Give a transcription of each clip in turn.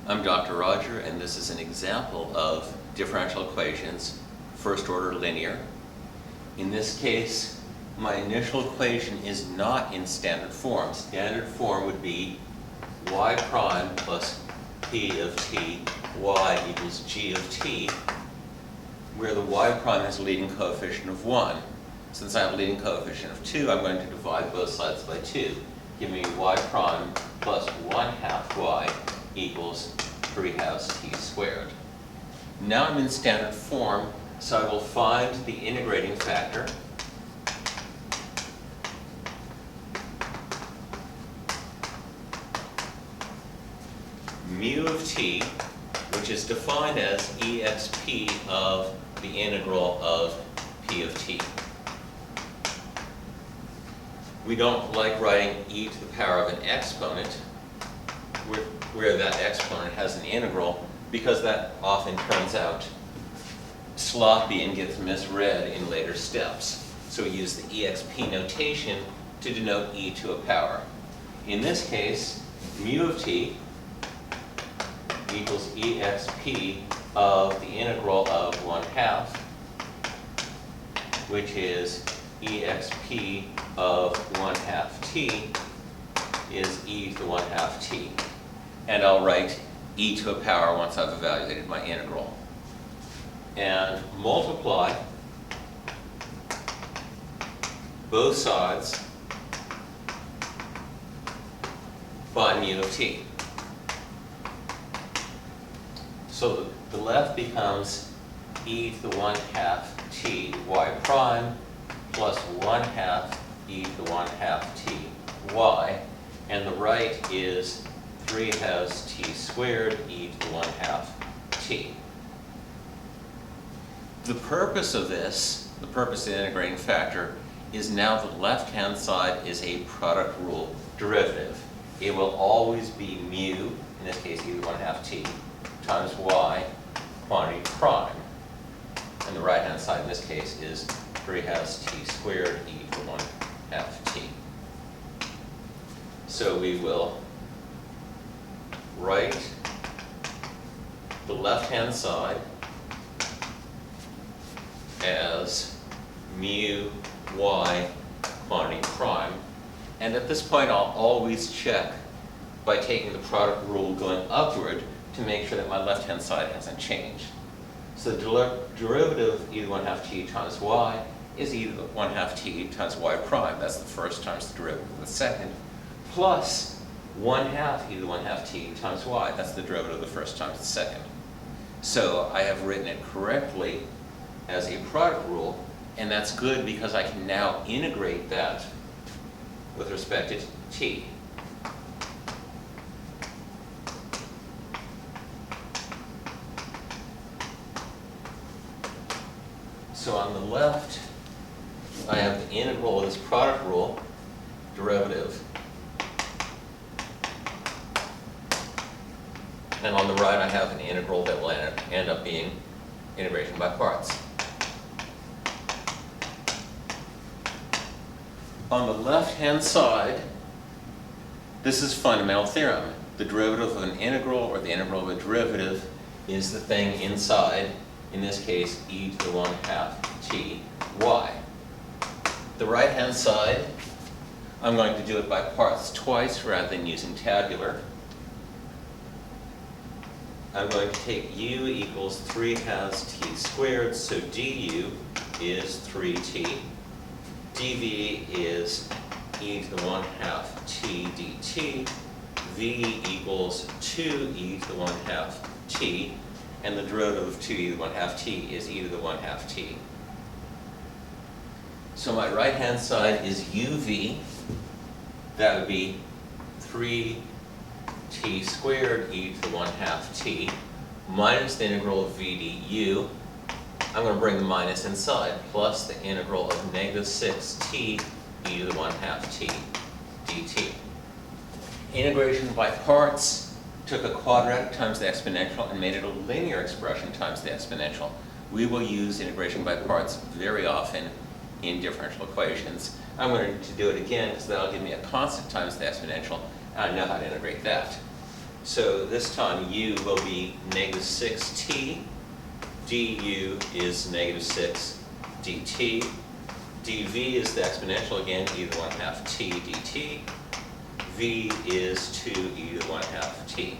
I'm Dr. Roger, and this is an example of differential equations, first order linear. In this case, my initial equation is not in standard form. Standard form would be y prime plus p of t, y equals g of t, where the y prime has a leading coefficient of 1. Since I have a leading coefficient of 2, I'm going to divide both sides by 2, giving me y prime plus 1/2 y equals 3/2 t squared. Now I'm in standard form, so I will find the integrating factor. Mu of t, which is defined as exp of the integral of p of t. We don't like writing e to the power of an exponent, where that exponent has an integral, because that often turns out sloppy and gets misread in later steps. So we use the exp notation to denote e to a power. In this case, mu of t equals exp of the integral of 1/2, which is exp of 1/2 t is e to the 1/2 t. And I'll write e to a power once I've evaluated my integral. And multiply both sides by mu of t. So the left becomes e to the 1/2 t y prime plus 1/2 e to the 1/2 t y, and the right is 3/2 t squared e to the 1/2 t. The purpose of this, the purpose of the integrating factor, is now the left-hand side is a product rule derivative. It will always be mu, in this case e to the 1/2 t, times y quantity prime. And the right-hand side in this case is 3/2 t squared e to the 1/2 t. So we will write the left-hand side as mu y quantity prime. And at this point, I'll always check by taking the product rule going upward to make sure that my left-hand side hasn't changed. So the derivative of e to the 1/2 t times y is e to the 1/2 t times y prime. That's the first times the derivative of the second, plus 1/2 e to the 1/2 t times y. That's the derivative of the first times the second. So I have written it correctly as a product rule, and that's good because I can now integrate that with respect to t. So on the left, I have the integral of this product rule, derivative. And on the right, I have an integral that will end up being integration by parts. On the left-hand side, this is fundamental theorem. The derivative of an integral, or the integral of a derivative, is the thing inside, in this case, e to the 1/2 t y. The right-hand side, I'm going to do it by parts twice rather than using tabular. I'm going to take u equals 3/2 t squared, so du is 3t. dv is e to the 1/2 t dt. v equals 2e to the 1/2 t. And the derivative of 2e to the 1/2 t is e to the 1/2 t. So my right-hand side is uv. That would be 3t squared e to the 1/2 t minus the integral of v du. I'm going to bring the minus inside, plus the integral of -6t e to the 1/2 t dt. Integration by parts took a quadratic times the exponential and made it a linear expression times the exponential. We will use integration by parts very often in differential equations. I'm going to do it again because that'll give me a constant times the exponential, and I know how to integrate that. So this time u will be negative 6t, du is negative 6 dt, dv is the exponential again, e to the 1/2 t dt, v is 2e to the 1/2 t.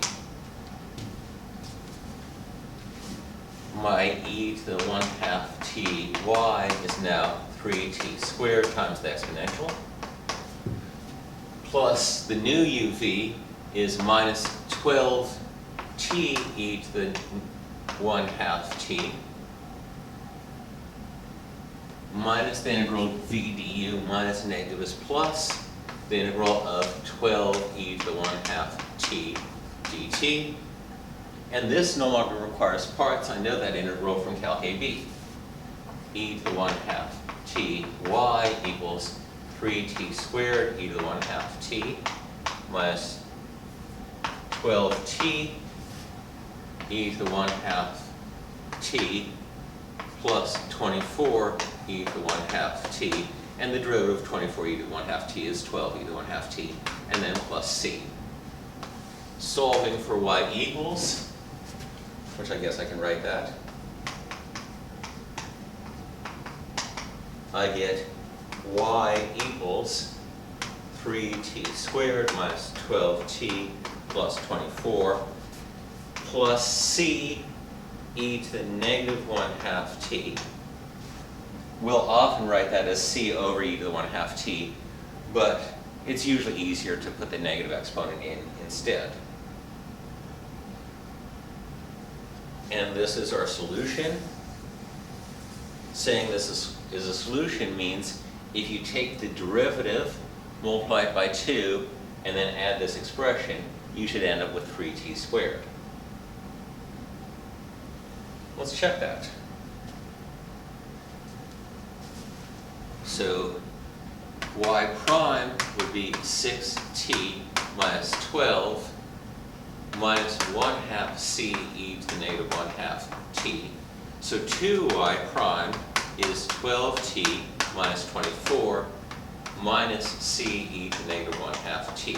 My e to the 1/2 t y is now 3t squared times the exponential, plus the new uv is minus 12t e to the 1/2 t, minus the integral v du minus negative is plus the integral of 12e to the 1/2 t dt. And this no longer requires parts. I know that integral from Calc AB. E to the 1/2 t y equals 3t squared e to the 1/2 t minus 12t e to the 1/2 t plus 24 e to the 1/2 t, and the derivative of 24 e to the 1/2 t is 12 e to the 1/2 t, and then plus c. Solving for y equals, which I guess I can write that, I get y equals 3t squared minus 12t plus 24 plus c e to the negative 1/2 t. We'll often write that as c over e to the 1/2 t, but it's usually easier to put the negative exponent in instead. And this is our solution. Saying this is a solution means if you take the derivative, multiply it by 2, and then add this expression, you should end up with 3t squared. Let's check that. So y prime would be 6t minus 12 minus 1/2 c e to the negative 1/2 t. So 2y prime is 12t minus 24 minus c e to the negative 1/2 t.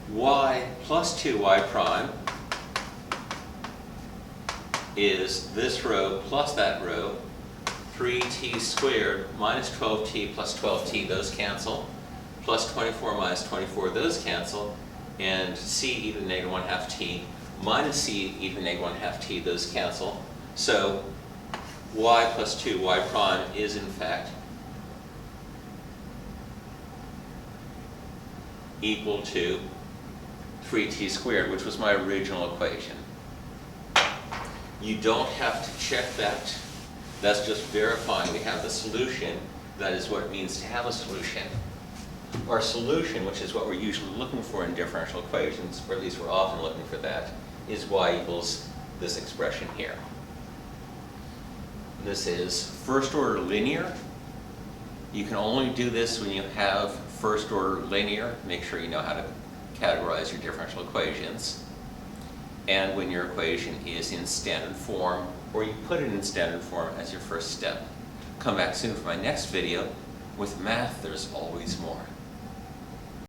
Y plus 2y prime is this row plus that row, 3t squared minus 12t plus 12t, those cancel, plus 24 minus 24, those cancel, and c e to the negative 1/2 t minus c e to the negative 1/2 t, those cancel. So y plus 2y prime is in fact equal to 3t squared, which was my original equation. You don't have to check that. That's just verifying we have the solution. That is what it means to have a solution. Our solution, which is what we're usually looking for in differential equations, or at least we're often looking for that, is y equals this expression here. This is first order linear. You can only do this when you have first order linear. Make sure you know how to categorize your differential equations. And when your equation is in standard form, or you put it in standard form as your first step. Come back soon for my next video. With math, there's always more.